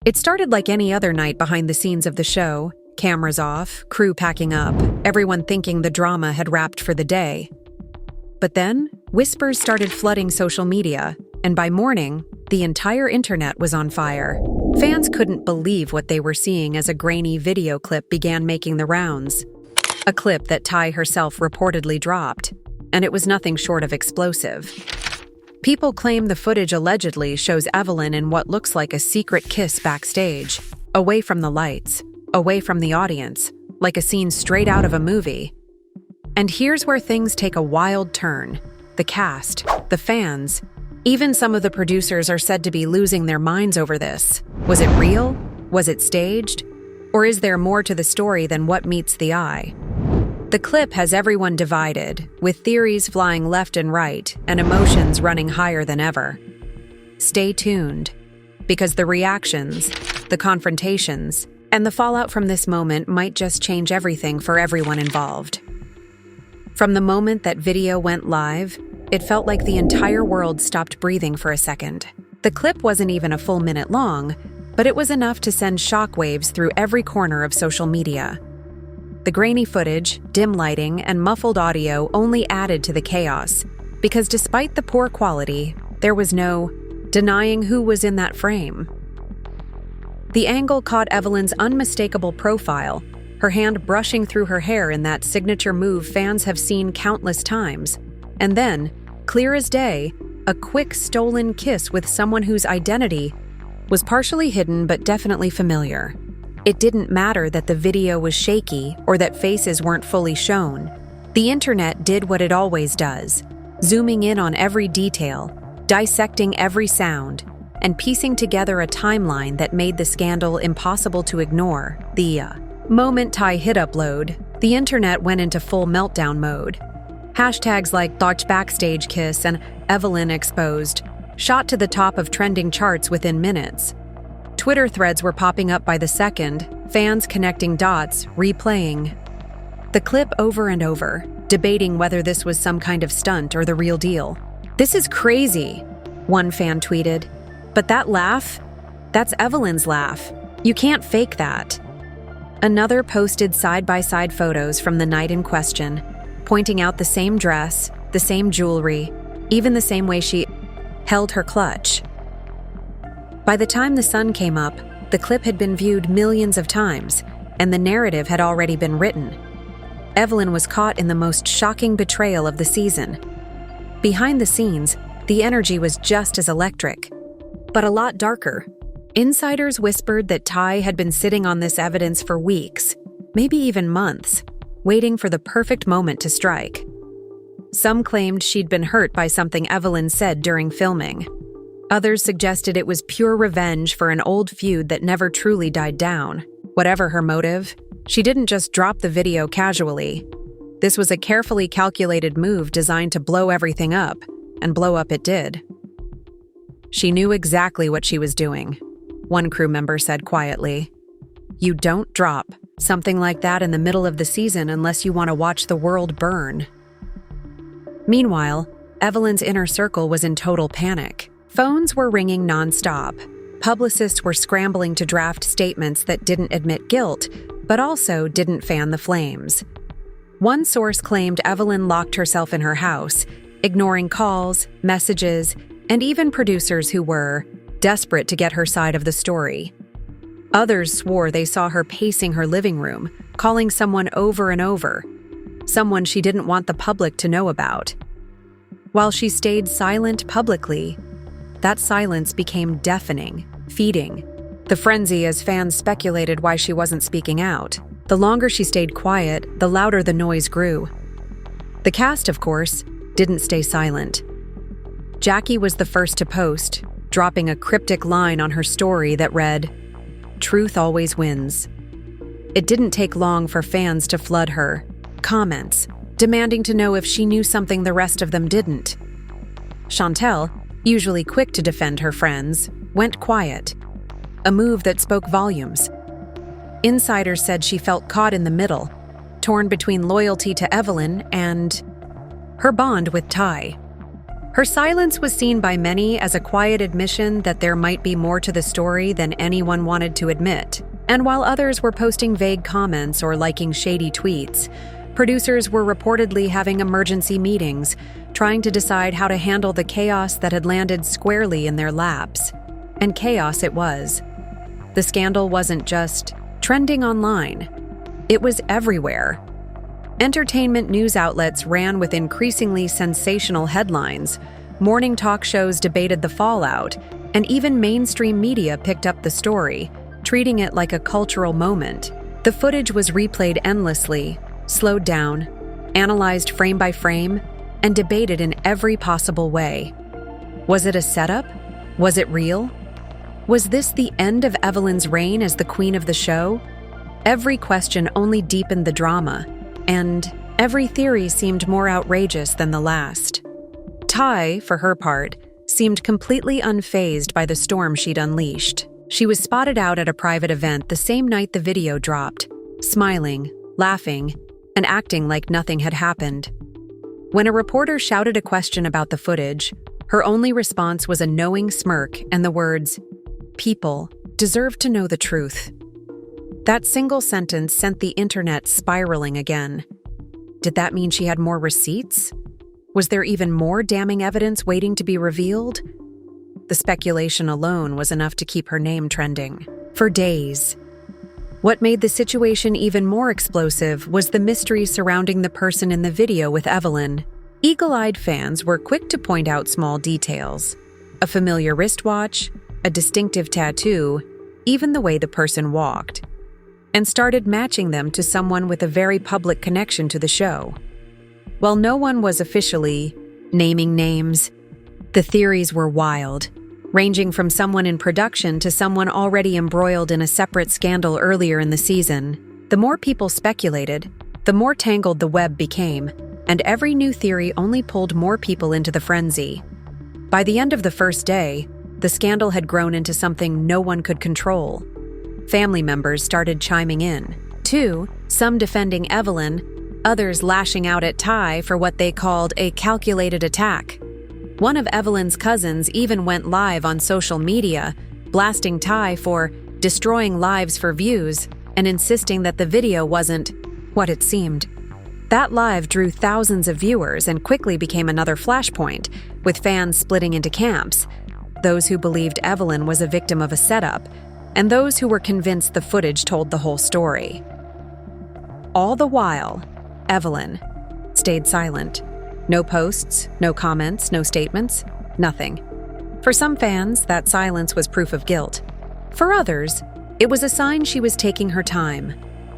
It started like any other night behind the scenes of the show, cameras off, crew packing up, everyone thinking the drama had wrapped for the day. But then, whispers started flooding social media, and by morning, the entire internet was on fire. Fans couldn't believe what they were seeing as a grainy video clip began making the rounds. A clip that Ty herself reportedly dropped, and it was nothing short of explosive. People claim the footage allegedly shows Evelyn in what looks like a secret kiss backstage, away from the lights, away from the audience, like a scene straight out of a movie. And here's where things take a wild turn. The cast, the fans, even some of the producers are said to be losing their minds over this. Was it real? Was it staged? Or is there more to the story than what meets the eye? The clip has everyone divided, with theories flying left and right and emotions running higher than ever. Stay tuned, because the reactions, the confrontations, and the fallout from this moment might just change everything for everyone involved. From the moment that video went live, it felt like the entire world stopped breathing for a second. The clip wasn't even a full minute long, but it was enough to send shockwaves through every corner of social media. The grainy footage, dim lighting, and muffled audio only added to the chaos, because despite the poor quality, there was no denying who was in that frame. The angle caught Evelyn's unmistakable profile, her hand brushing through her hair in that signature move fans have seen countless times, and then, clear as day, a quick stolen kiss with someone whose identity was partially hidden but definitely familiar. It didn't matter that the video was shaky or that faces weren't fully shown. The internet did what it always does, zooming in on every detail, dissecting every sound, and piecing together a timeline that made the scandal impossible to ignore. The moment Ty hit upload, the internet went into full meltdown mode. Hashtags like #Backstage kiss and Evelyn exposed shot to the top of trending charts within minutes. Twitter threads were popping up by the second, fans connecting dots, replaying the clip over and over, debating whether this was some kind of stunt or the real deal. "This is crazy," one fan tweeted. "But that laugh? That's Evelyn's laugh. You can't fake that." Another posted side-by-side photos from the night in question, pointing out the same dress, the same jewelry, even the same way she held her clutch. By the time the sun came up, the clip had been viewed millions of times, and the narrative had already been written. Evelyn was caught in the most shocking betrayal of the season. Behind the scenes, the energy was just as electric, but a lot darker. Insiders whispered that Ty had been sitting on this evidence for weeks, maybe even months, waiting for the perfect moment to strike. Some claimed she'd been hurt by something Evelyn said during filming. Others suggested it was pure revenge for an old feud that never truly died down. Whatever her motive, she didn't just drop the video casually. This was a carefully calculated move designed to blow everything up, and blow up it did. She knew exactly what she was doing, one crew member said quietly. "You don't drop something like that in the middle of the season unless you want to watch the world burn." Meanwhile, Evelyn's inner circle was in total panic. Phones were ringing nonstop. Publicists were scrambling to draft statements that didn't admit guilt, but also didn't fan the flames. One source claimed Evelyn locked herself in her house, ignoring calls, messages, and even producers who were desperate to get her side of the story. Others swore they saw her pacing her living room, calling someone over and over, someone she didn't want the public to know about. While she stayed silent publicly, that silence became deafening, feeding the frenzy as fans speculated why she wasn't speaking out. The longer she stayed quiet, the louder the noise grew. The cast, of course, didn't stay silent. Jackie was the first to post, dropping a cryptic line on her story that read, "Truth always wins." It didn't take long for fans to flood her, comments, demanding to know if she knew something the rest of them didn't. Chantel, usually quick to defend her friends, went quiet, a move that spoke volumes. Insiders said she felt caught in the middle, torn between loyalty to Evelyn and her bond with Ty. Her silence was seen by many as a quiet admission that there might be more to the story than anyone wanted to admit. And while others were posting vague comments or liking shady tweets, producers were reportedly having emergency meetings, trying to decide how to handle the chaos that had landed squarely in their laps. And chaos it was. The scandal wasn't just trending online. It was everywhere. Entertainment news outlets ran with increasingly sensational headlines, morning talk shows debated the fallout, and even mainstream media picked up the story, treating it like a cultural moment. The footage was replayed endlessly, slowed down, analyzed frame by frame, and debated in every possible way. Was it a setup? Was it real? Was this the end of Evelyn's reign as the queen of the show? Every question only deepened the drama, and every theory seemed more outrageous than the last. Ty, for her part, seemed completely unfazed by the storm she'd unleashed. She was spotted out at a private event the same night the video dropped, smiling, laughing, and acting like nothing had happened. When a reporter shouted a question about the footage, her only response was a knowing smirk and the words, "People deserve to know the truth." That single sentence sent the internet spiraling again. Did that mean she had more receipts? Was there even more damning evidence waiting to be revealed? The speculation alone was enough to keep her name trending for days. What made the situation even more explosive was the mystery surrounding the person in the video with Evelyn. Eagle-eyed fans were quick to point out small details: a familiar wristwatch, a distinctive tattoo, even the way the person walked, and started matching them to someone with a very public connection to the show. While no one was officially naming names, the theories were wild, ranging from someone in production to someone already embroiled in a separate scandal earlier in the season. The more people speculated, the more tangled the web became, and every new theory only pulled more people into the frenzy. By the end of the first day, the scandal had grown into something no one could control. Family members started chiming in, too, some defending Evelyn, others lashing out at Ty for what they called a calculated attack. One of Evelyn's cousins even went live on social media, blasting Ty for destroying lives for views and insisting that the video wasn't what it seemed. That live drew thousands of viewers and quickly became another flashpoint, with fans splitting into camps: those who believed Evelyn was a victim of a setup, and those who were convinced the footage told the whole story. All the while, Evelyn stayed silent. No posts, no comments, no statements, nothing. For some fans, that silence was proof of guilt. For others, it was a sign she was taking her time,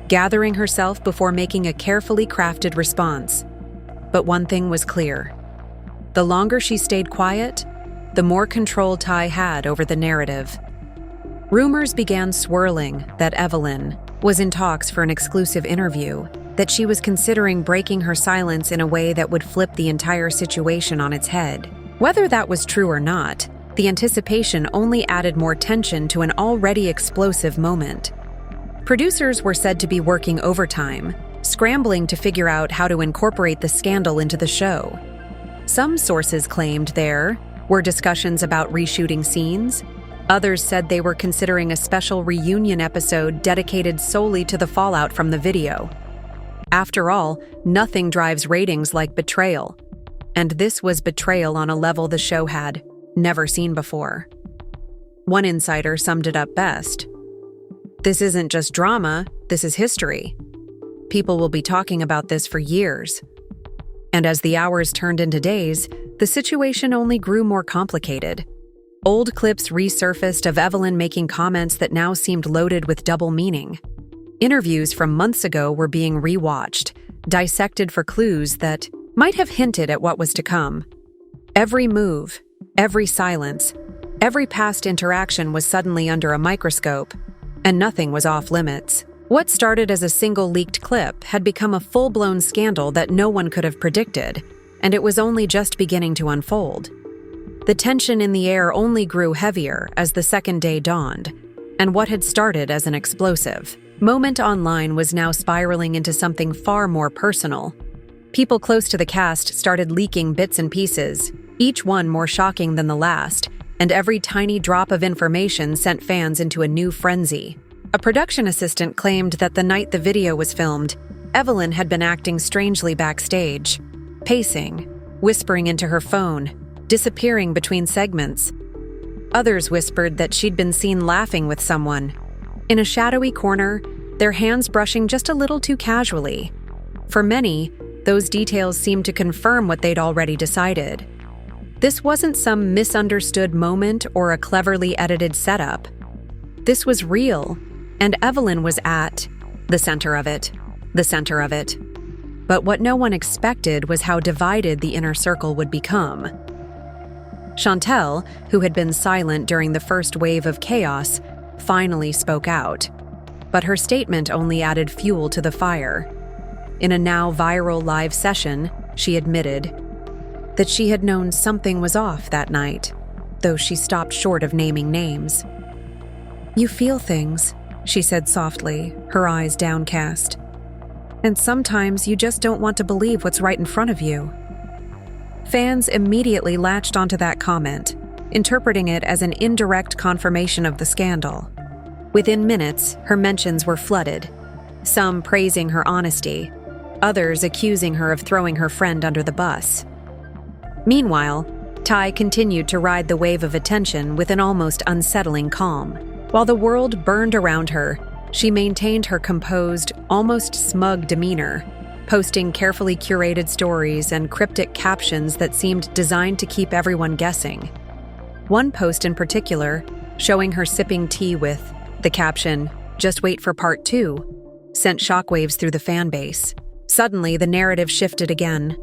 gathering herself before making a carefully crafted response. But one thing was clear: the longer she stayed quiet, the more control Ty had over the narrative. Rumors began swirling that Evelyn was in talks for an exclusive interview, that she was considering breaking her silence in a way that would flip the entire situation on its head. Whether that was true or not, the anticipation only added more tension to an already explosive moment. Producers were said to be working overtime, scrambling to figure out how to incorporate the scandal into the show. Some sources claimed there were discussions about reshooting scenes. Others said they were considering a special reunion episode dedicated solely to the fallout from the video. After all, nothing drives ratings like betrayal. And this was betrayal on a level the show had never seen before. One insider summed it up best: "This isn't just drama, this is history. People will be talking about this for years." And as the hours turned into days, the situation only grew more complicated. Old clips resurfaced of Evelyn making comments that now seemed loaded with double meaning. Interviews from months ago were being rewatched, dissected for clues that might have hinted at what was to come. Every move, every silence, every past interaction was suddenly under a microscope, and nothing was off limits. What started as a single leaked clip had become a full-blown scandal that no one could have predicted, and it was only just beginning to unfold. The tension in the air only grew heavier as the second day dawned, and what had started as an explosive moment online was now spiraling into something far more personal. People close to the cast started leaking bits and pieces, each one more shocking than the last, and every tiny drop of information sent fans into a new frenzy. A production assistant claimed that the night the video was filmed, Evelyn had been acting strangely backstage, pacing, whispering into her phone, disappearing between segments. Others whispered that she'd been seen laughing with someone, in a shadowy corner, their hands brushing just a little too casually. For many, those details seemed to confirm what they'd already decided. This wasn't some misunderstood moment or a cleverly edited setup. This was real, and Evelyn was at the center of it. But what no one expected was how divided the inner circle would become. Chantel, who had been silent during the first wave of chaos, finally spoke out. But her statement only added fuel to the fire. In a now viral live session, she admitted that she had known something was off that night, though she stopped short of naming names. "You feel things," she said softly, her eyes downcast. "And sometimes you just don't want to believe what's right in front of you." Fans immediately latched onto that comment, interpreting it as an indirect confirmation of the scandal. Within minutes, her mentions were flooded, some praising her honesty, others accusing her of throwing her friend under the bus. Meanwhile, Ty continued to ride the wave of attention with an almost unsettling calm. While the world burned around her, she maintained her composed, almost smug demeanor, posting carefully curated stories and cryptic captions that seemed designed to keep everyone guessing. One post in particular, showing her sipping tea with the caption, "Just wait for part 2, sent shockwaves through the fan base. Suddenly, the narrative shifted again.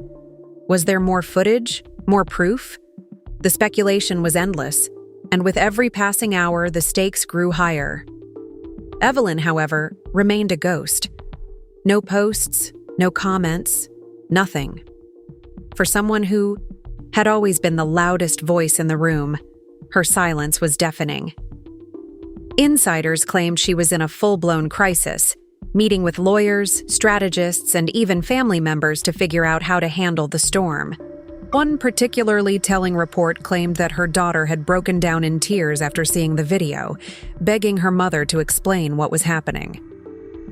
Was there more footage? More proof? The speculation was endless, and with every passing hour, the stakes grew higher. Evelyn, however, remained a ghost. No posts, no comments, nothing. For someone who had always been the loudest voice in the room, her silence was deafening. Insiders claimed she was in a full-blown crisis, meeting with lawyers, strategists, and even family members to figure out how to handle the storm. One particularly telling report claimed that her daughter had broken down in tears after seeing the video, begging her mother to explain what was happening.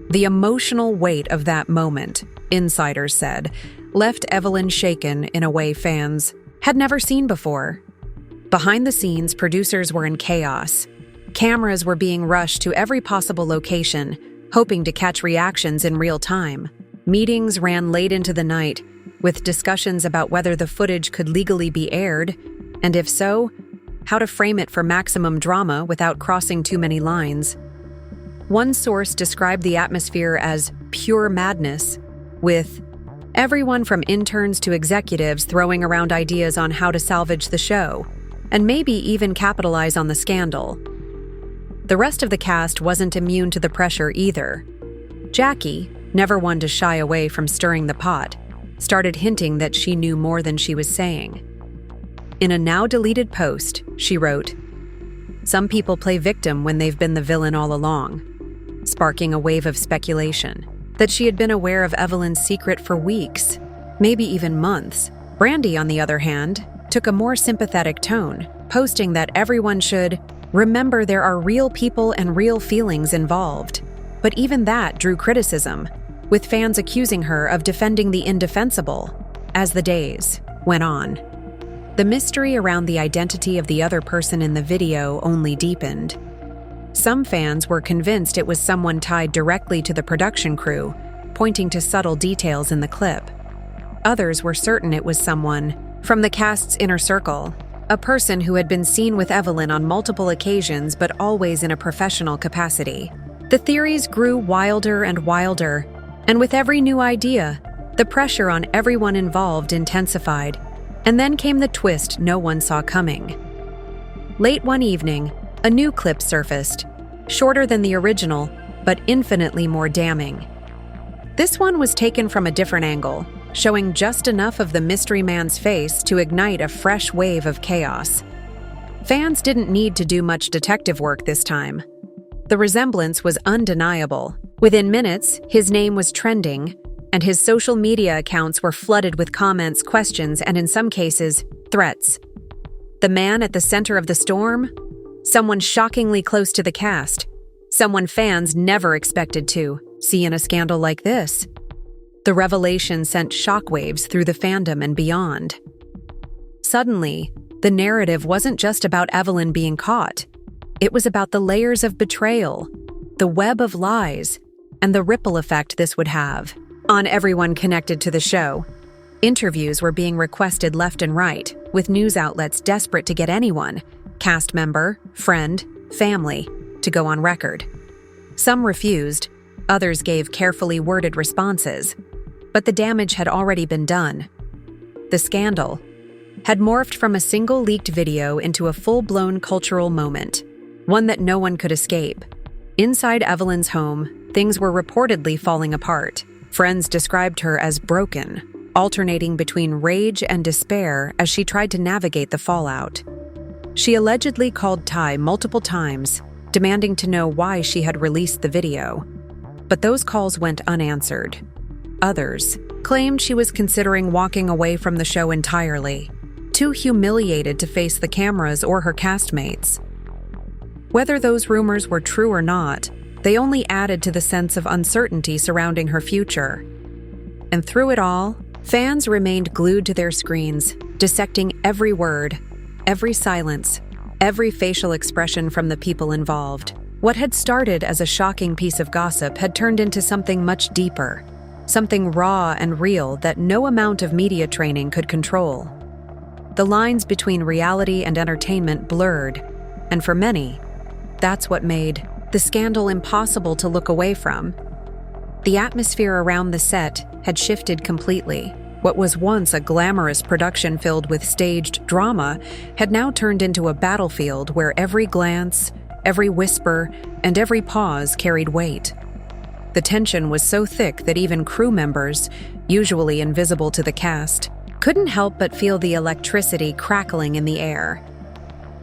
The emotional weight of that moment, insiders said, left Evelyn shaken in a way fans had never seen before. Behind the scenes, producers were in chaos. Cameras were being rushed to every possible location, hoping to catch reactions in real time. Meetings ran late into the night, with discussions about whether the footage could legally be aired, and if so, how to frame it for maximum drama without crossing too many lines. One source described the atmosphere as pure madness, with everyone from interns to executives throwing around ideas on how to salvage the show, and maybe even capitalize on the scandal. The rest of the cast wasn't immune to the pressure either. Jackie, never one to shy away from stirring the pot, started hinting that she knew more than she was saying. In a now-deleted post, she wrote, "Some people play victim when they've been the villain all along," sparking a wave of speculation that she had been aware of Evelyn's secret for weeks, maybe even months. Brandy, on the other hand, took a more sympathetic tone, posting that everyone should remember there are real people and real feelings involved. But even that drew criticism, with fans accusing her of defending the indefensible. As the days went on, the mystery around the identity of the other person in the video only deepened. Some fans were convinced it was someone tied directly to the production crew, pointing to subtle details in the clip. Others were certain it was someone from the cast's inner circle, a person who had been seen with Evelyn on multiple occasions but always in a professional capacity. The theories grew wilder and wilder, and with every new idea, the pressure on everyone involved intensified. And then came the twist no one saw coming. Late one evening, a new clip surfaced, shorter than the original, but infinitely more damning. This one was taken from a different angle, showing just enough of the mystery man's face to ignite a fresh wave of chaos. Fans didn't need to do much detective work this time. The resemblance was undeniable. Within minutes, his name was trending, and his social media accounts were flooded with comments, questions, and in some cases, Threats. The man at the center of the storm? Someone shockingly close to the cast. Someone fans never expected to see in a scandal like this. The revelation sent shockwaves through the fandom and beyond. Suddenly, the narrative wasn't just about Evelyn being caught. It was about the layers of betrayal, the web of lies, and the ripple effect this would have on everyone connected to the show. Interviews were being requested left and right, with news outlets desperate to get anyone, cast member, friend, family, to go on record. Some refused, others gave carefully worded responses, but the damage had already been done. The scandal had morphed from a single leaked video into a full-blown cultural moment, one that no one could escape. Inside Evelyn's home, things were reportedly falling apart. Friends described her as broken, alternating between rage and despair as she tried to navigate the fallout. She allegedly called Ty multiple times, demanding to know why she had released the video. But those calls went unanswered. Others claimed she was considering walking away from the show entirely, too humiliated to face the cameras or her castmates. Whether those rumors were true or not, they only added to the sense of uncertainty surrounding her future. And through it all, fans remained glued to their screens, dissecting every word, every silence, every facial expression from the people involved. What had started as a shocking piece of gossip had turned into something much deeper, something raw and real that no amount of media training could control. The lines between reality and entertainment blurred, and for many, that's what made the scandal impossible to look away from. The atmosphere around the set had shifted completely. What was once a glamorous production filled with staged drama had now turned into a battlefield where every glance, every whisper, and every pause carried weight. The tension was so thick that even crew members, usually invisible to the cast, couldn't help but feel the electricity crackling in the air.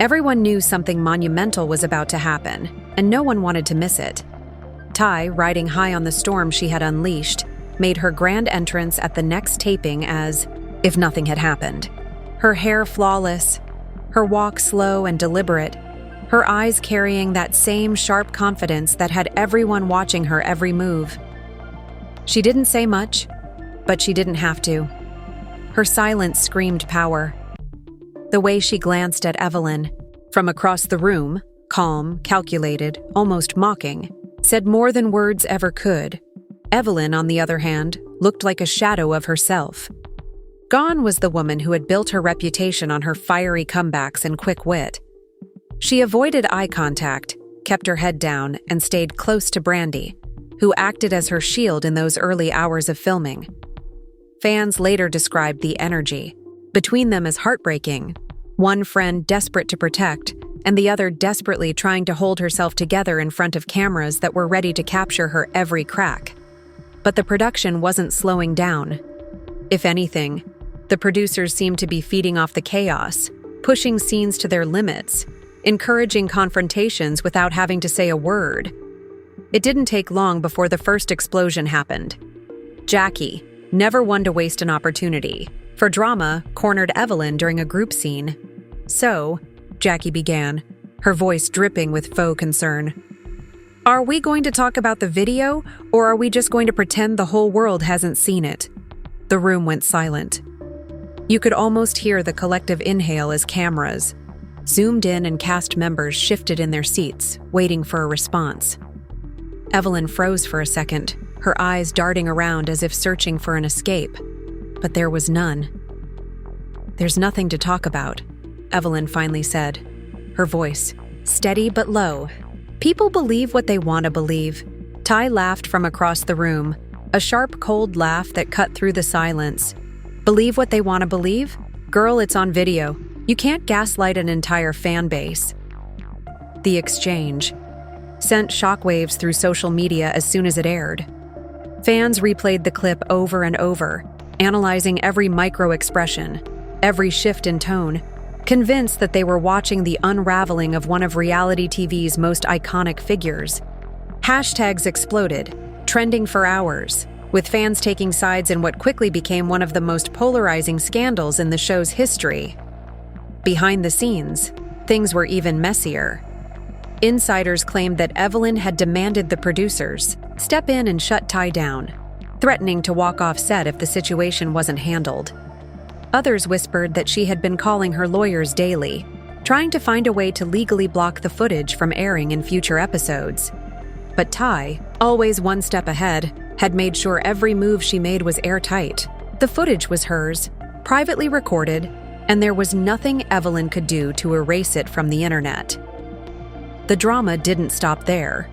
Everyone knew something monumental was about to happen, and no one wanted to miss it. Ty, riding high on the storm she had unleashed, made her grand entrance at the next taping as if nothing had happened. Her hair flawless, her walk slow and deliberate, her eyes carrying that same sharp confidence that had everyone watching her every move. She didn't say much, but she didn't have to. Her silence screamed power. The way she glanced at Evelyn, from across the room, calm, calculated, almost mocking, said more than words ever could. Evelyn, on the other hand, looked like a shadow of herself. Gone was the woman who had built her reputation on her fiery comebacks and quick wit. She avoided eye contact, kept her head down, and stayed close to Brandy, who acted as her shield in those early hours of filming. Fans later described the energy between them as heartbreaking, one friend desperate to protect, and the other desperately trying to hold herself together in front of cameras that were ready to capture her every crack. But the production wasn't slowing down. If anything, the producers seemed to be feeding off the chaos, pushing scenes to their limits, encouraging confrontations without having to say a word. It didn't take long before the first explosion happened. Jackie, never one to waste an opportunity, for drama, cornered Evelyn during a group scene. So, Jackie began, her voice dripping with faux concern. Are we going to talk about the video, or are we just going to pretend the whole world hasn't seen it? The room went silent. You could almost hear the collective inhale as cameras zoomed in and cast members shifted in their seats, waiting for a response. Evelyn froze for a second, her eyes darting around as if searching for an escape. But there was none. There's nothing to talk about, Evelyn finally said, her voice steady but low. People believe what they want to believe. Ty laughed from across the room, a sharp, cold laugh that cut through the silence. Believe what they want to believe? Girl, it's on video. You can't gaslight an entire fan base. The exchange sent shockwaves through social media as soon as it aired. Fans replayed the clip over and over, analyzing every micro-expression, every shift in tone, convinced that they were watching the unraveling of one of reality TV's most iconic figures. Hashtags exploded, trending for hours, with fans taking sides in what quickly became one of the most polarizing scandals in the show's history. Behind the scenes, things were even messier. Insiders claimed that Evelyn had demanded the producers step in and shut Ty down, threatening to walk off set if the situation wasn't handled. Others whispered that she had been calling her lawyers daily, trying to find a way to legally block the footage from airing in future episodes. But Ty, always one step ahead, had made sure every move she made was airtight. The footage was hers, privately recorded, and there was nothing Evelyn could do to erase it from the internet. The drama didn't stop there.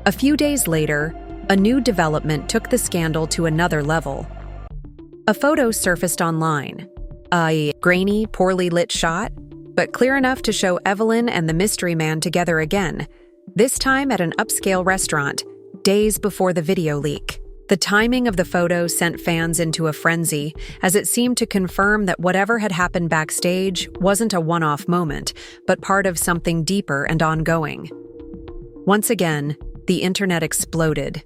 A few days later, a new development took the scandal to another level. A photo surfaced online. A grainy, poorly lit shot, but clear enough to show Evelyn and the mystery man together again, this time at an upscale restaurant, days before the video leak. The timing of the photo sent fans into a frenzy, as it seemed to confirm that whatever had happened backstage wasn't a one-off moment, but part of something deeper and ongoing. Once again, the internet exploded.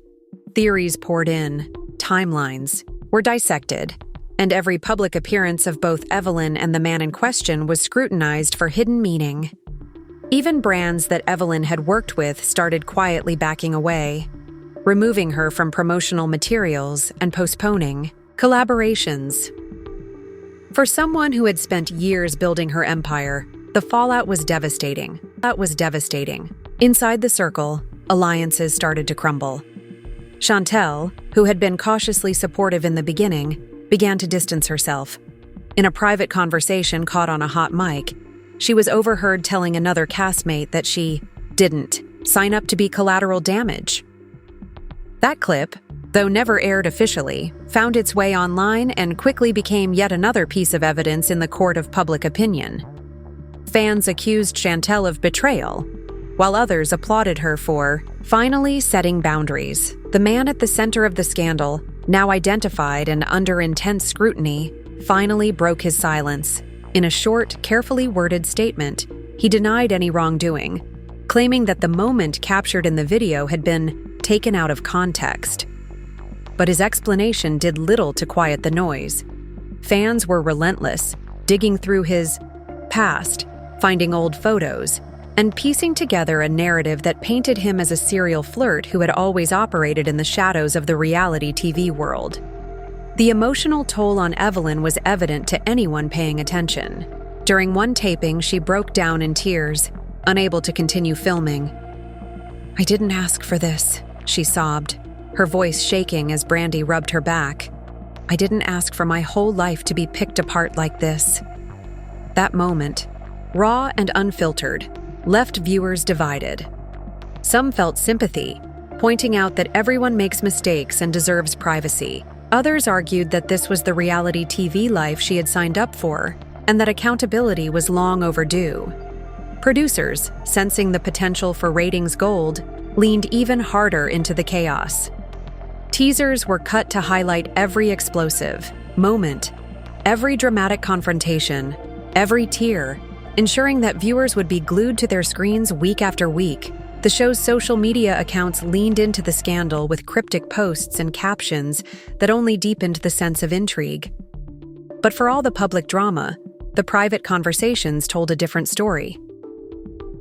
Theories poured in, timelines were dissected, and every public appearance of both Evelyn and the man in question was scrutinized for hidden meaning. Even brands that Evelyn had worked with started quietly backing away, removing her from promotional materials and postponing collaborations. For someone who had spent years building her empire, the fallout was devastating. Inside the circle, alliances started to crumble. Chantel, who had been cautiously supportive in the beginning, began to distance herself. In a private conversation caught on a hot mic, she was overheard telling another castmate that she didn't sign up to be collateral damage. That clip, though never aired officially, found its way online and quickly became yet another piece of evidence in the court of public opinion. Fans accused Chantel of betrayal, while others applauded her for finally setting boundaries. The man at the center of the scandal, now identified and under intense scrutiny, finally broke his silence. In a short, carefully worded statement, he denied any wrongdoing, claiming that the moment captured in the video had been taken out of context. But his explanation did little to quiet the noise. Fans were relentless, digging through his past, finding old photos, and piecing together a narrative that painted him as a serial flirt who had always operated in the shadows of the reality TV world. The emotional toll on Evelyn was evident to anyone paying attention. During one taping, she broke down in tears, unable to continue filming. "I didn't ask for this," she sobbed, her voice shaking as Brandy rubbed her back. "I didn't ask for my whole life to be picked apart like this." That moment, raw and unfiltered, left viewers divided. Some felt sympathy, pointing out that everyone makes mistakes and deserves privacy. Others argued that this was the reality TV life she had signed up for, and that accountability was long overdue. Producers, sensing the potential for ratings gold, leaned even harder into the chaos. Teasers were cut to highlight every explosive moment, every dramatic confrontation, every tear, ensuring that viewers would be glued to their screens week after week. The show's social media accounts leaned into the scandal with cryptic posts and captions that only deepened the sense of intrigue. But for all the public drama, the private conversations told a different story.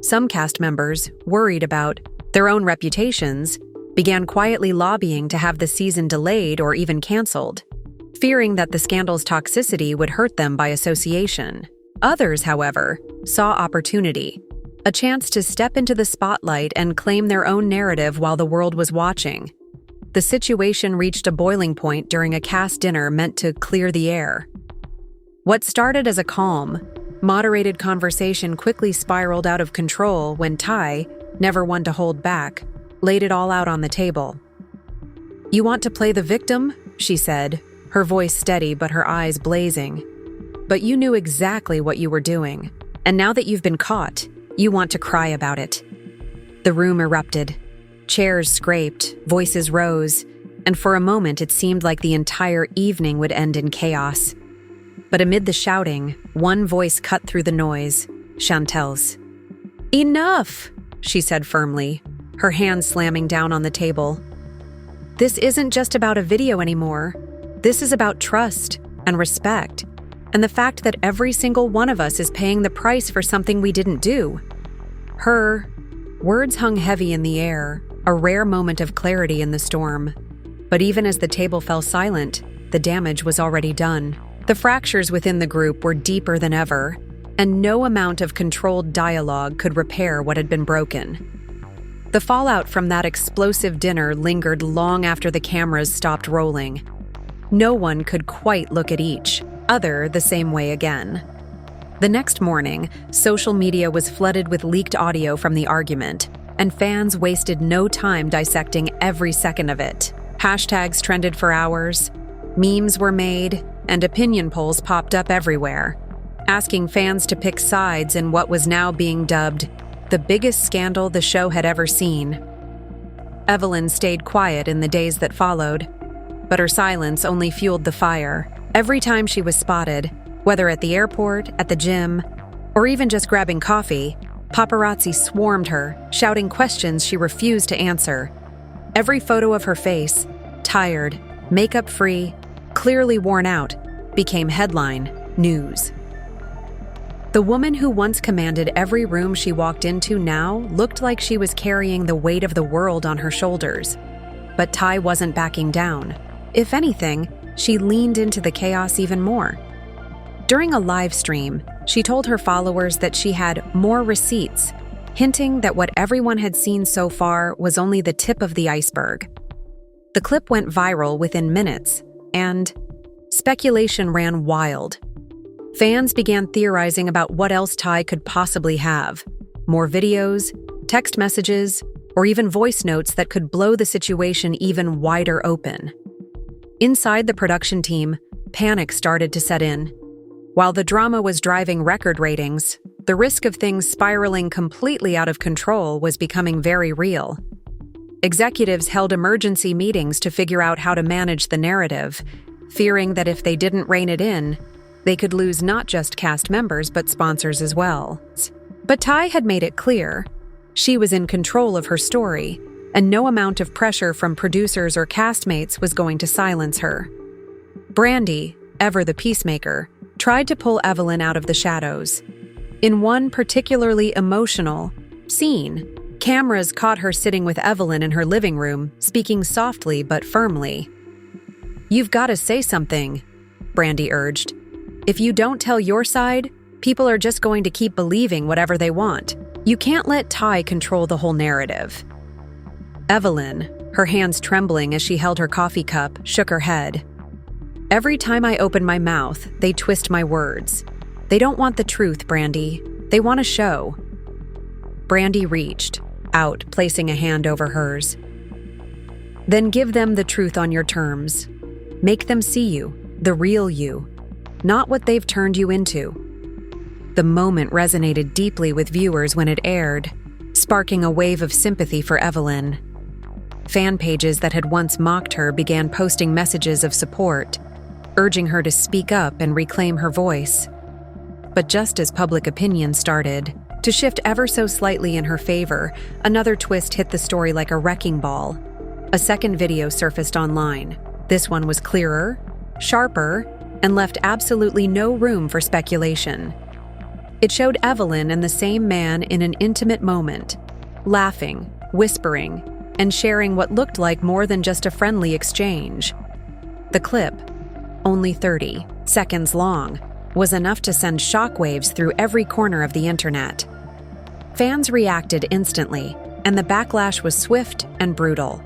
Some cast members, worried about their own reputations, began quietly lobbying to have the season delayed or even canceled, fearing that the scandal's toxicity would hurt them by association. Others, however, saw opportunity, a chance to step into the spotlight and claim their own narrative while the world was watching. The situation reached a boiling point during a cast dinner meant to clear the air. What started as a calm, moderated conversation quickly spiraled out of control when Ty, never one to hold back, laid it all out on the table. "You want to play the victim?" she said, her voice steady but her eyes blazing. "But you knew exactly what you were doing, and now that you've been caught, you want to cry about it." The room erupted. Chairs scraped, voices rose, and for a moment it seemed like the entire evening would end in chaos. But amid the shouting, one voice cut through the noise, Chantel's. "Enough!" she said firmly, her hand slamming down on the table. "This isn't just about a video anymore. This is about trust and respect, and the fact that every single one of us is paying the price for something we didn't do. Her words hung heavy in the air, a rare moment of clarity in the storm. But even as the table fell silent, the damage was already done. The fractures within the group were deeper than ever, and no amount of controlled dialogue could repair what had been broken. The fallout from that explosive dinner lingered long after the cameras stopped rolling. No one could quite look at each other the same way again. The next morning, social media was flooded with leaked audio from the argument, and fans wasted no time dissecting every second of it. Hashtags trended for hours, memes were made, and opinion polls popped up everywhere, asking fans to pick sides in what was now being dubbed the biggest scandal the show had ever seen. Evelyn stayed quiet in the days that followed, but her silence only fueled the fire. Every time she was spotted, whether at the airport, at the gym, or even just grabbing coffee, paparazzi swarmed her, shouting questions she refused to answer. Every photo of her face, tired, makeup-free, clearly worn out, became headline news. The woman who once commanded every room she walked into now looked like she was carrying the weight of the world on her shoulders. But Tai wasn't backing down. If anything, she leaned into the chaos even more. During a live stream, she told her followers that she had more receipts, hinting that what everyone had seen so far was only the tip of the iceberg. The clip went viral within minutes, and speculation ran wild. Fans began theorizing about what else Tai could possibly have. More videos, text messages, or even voice notes that could blow the situation even wider open. Inside the production team, panic started to set in. While the drama was driving record ratings, the risk of things spiraling completely out of control was becoming very real. Executives held emergency meetings to figure out how to manage the narrative, fearing that if they didn't rein it in, they could lose not just cast members but sponsors as well. But Tai had made it clear she was in control of her story, and no amount of pressure from producers or castmates was going to silence her. Brandy, ever the peacemaker, tried to pull Evelyn out of the shadows. In one particularly emotional scene, cameras caught her sitting with Evelyn in her living room, speaking softly but firmly. "You've got to say something," Brandy urged. "If you don't tell your side, people are just going to keep believing whatever they want. You can't let Tai control the whole narrative." Evelyn, her hands trembling as she held her coffee cup, shook her head. "Every time I open my mouth, they twist my words. They don't want the truth, Brandy. They want a show." Brandy reached out, placing a hand over hers. "Then give them the truth on your terms. Make them see you, the real you, not what they've turned you into." The moment resonated deeply with viewers when it aired, sparking a wave of sympathy for Evelyn. Fan pages that had once mocked her began posting messages of support, urging her to speak up and reclaim her voice. But just as public opinion started to shift ever so slightly in her favor, another twist hit the story like a wrecking ball. A second video surfaced online. This one was clearer, sharper, and left absolutely no room for speculation. It showed Evelyn and the same man in an intimate moment, laughing, whispering, and sharing what looked like more than just a friendly exchange. The clip, only 30 seconds long, was enough to send shockwaves through every corner of the internet. Fans reacted instantly, and the backlash was swift and brutal.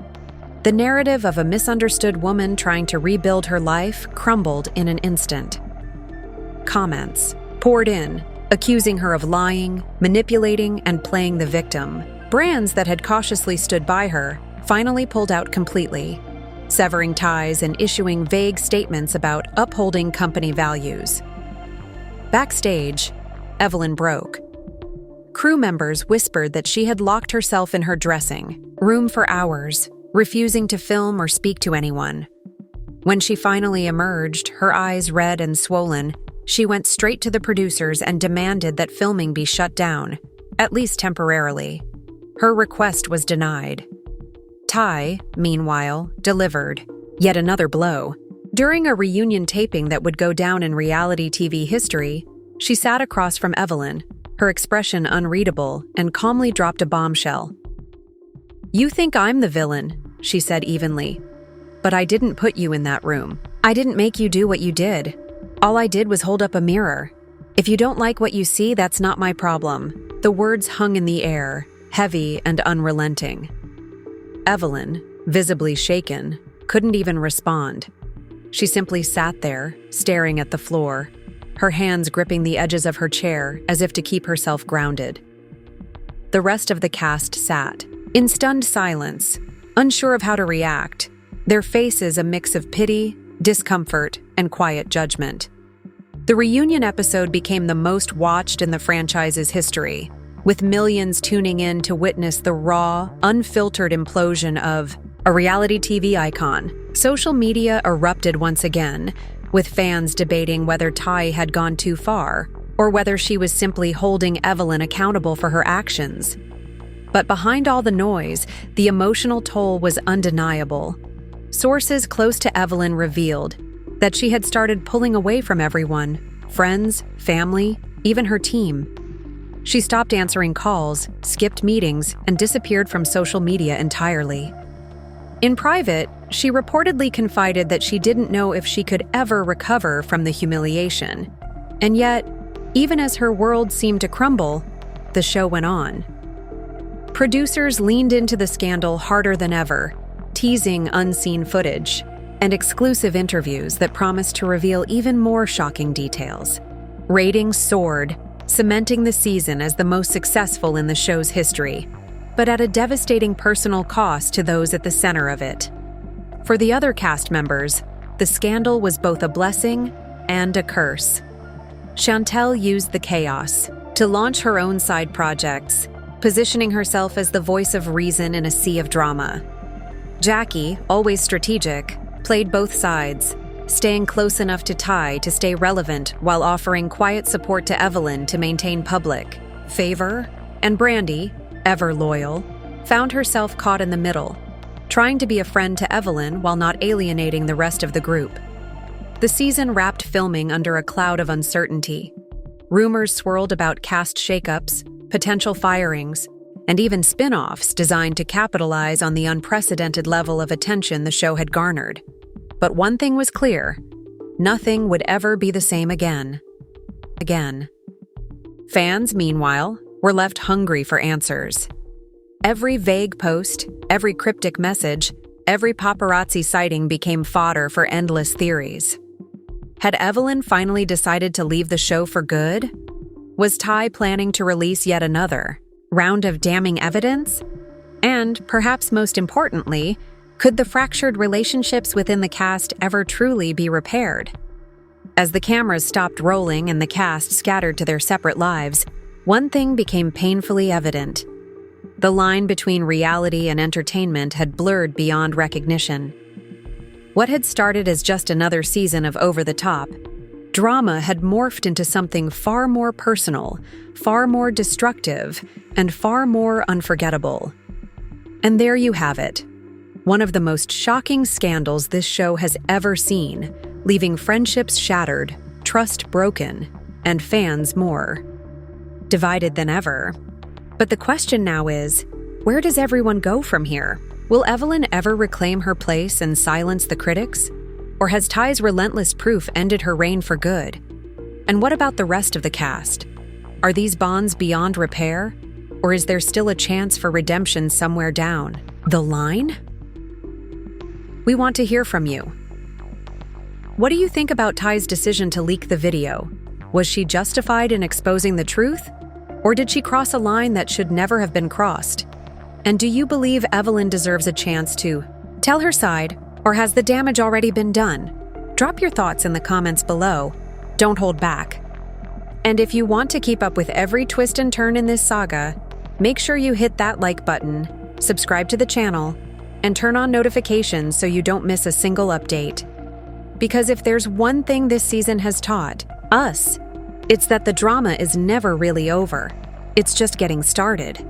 The narrative of a misunderstood woman trying to rebuild her life crumbled in an instant. Comments poured in, accusing her of lying, manipulating, and playing the victim. Brands that had cautiously stood by her finally pulled out completely, severing ties and issuing vague statements about upholding company values. Backstage, Evelyn broke. Crew members whispered that she had locked herself in her dressing room for hours, refusing to film or speak to anyone. When she finally emerged, her eyes red and swollen, she went straight to the producers and demanded that filming be shut down, at least temporarily. Her request was denied. Tai, meanwhile, delivered. Yet another blow. During a reunion taping that would go down in reality TV history, she sat across from Evelyn, her expression unreadable, and calmly dropped a bombshell. "You think I'm the villain," she said evenly. "But I didn't put you in that room. I didn't make you do what you did. All I did was hold up a mirror. If you don't like what you see, that's not my problem." The words hung in the air, heavy and unrelenting. Evelyn, visibly shaken, couldn't even respond. She simply sat there, staring at the floor, her hands gripping the edges of her chair as if to keep herself grounded. The rest of the cast sat, in stunned silence, unsure of how to react, their faces a mix of pity, discomfort, and quiet judgment. The reunion episode became the most watched in the franchise's history, with millions tuning in to witness the raw, unfiltered implosion of a reality TV icon. Social media erupted once again, with fans debating whether Ty had gone too far or whether she was simply holding Evelyn accountable for her actions. But behind all the noise, the emotional toll was undeniable. Sources close to Evelyn revealed that she had started pulling away from everyone, friends, family, even her team. She stopped answering calls, skipped meetings, and disappeared from social media entirely. In private, she reportedly confided that she didn't know if she could ever recover from the humiliation. And yet, even as her world seemed to crumble, the show went on. Producers leaned into the scandal harder than ever, teasing unseen footage and exclusive interviews that promised to reveal even more shocking details. Ratings soared, cementing the season as the most successful in the show's history, but at a devastating personal cost to those at the center of it. For the other cast members, the scandal was both a blessing and a curse. Chantel used the chaos to launch her own side projects, positioning herself as the voice of reason in a sea of drama. Jackie, always strategic, played both sides, staying close enough to Ty to stay relevant while offering quiet support to Evelyn to maintain public favor, and Brandy, ever loyal, found herself caught in the middle, trying to be a friend to Evelyn while not alienating the rest of the group. The season wrapped filming under a cloud of uncertainty. Rumors swirled about cast shakeups, potential firings, and even spin-offs designed to capitalize on the unprecedented level of attention the show had garnered. But one thing was clear: nothing would ever be the same again. Fans, meanwhile, were left hungry for answers. Every vague post, every cryptic message, every paparazzi sighting became fodder for endless theories. Had Evelyn finally decided to leave the show for good? Was Ty planning to release yet another round of damning evidence? And, perhaps most importantly, could the fractured relationships within the cast ever truly be repaired? As the cameras stopped rolling and the cast scattered to their separate lives, one thing became painfully evident. The line between reality and entertainment had blurred beyond recognition. What had started as just another season of over-the-top drama had morphed into something far more personal, far more destructive, and far more unforgettable. And there you have it. One of the most shocking scandals this show has ever seen, leaving friendships shattered, trust broken, and fans more divided than ever. But the question now is, where does everyone go from here? Will Evelyn ever reclaim her place and silence the critics? Or has Ty's relentless proof ended her reign for good? And what about the rest of the cast? Are these bonds beyond repair? Or is there still a chance for redemption somewhere down the line? We want to hear from you. What do you think about Ty's decision to leak the video? Was she justified in exposing the truth? Or did she cross a line that should never have been crossed? And do you believe Evelyn deserves a chance to tell her side, or has the damage already been done? Drop your thoughts in the comments below. Don't hold back. And if you want to keep up with every twist and turn in this saga, make sure you hit that like button, subscribe to the channel, and turn on notifications so you don't miss a single update. Because if there's one thing this season has taught us, it's that the drama is never really over. It's just getting started.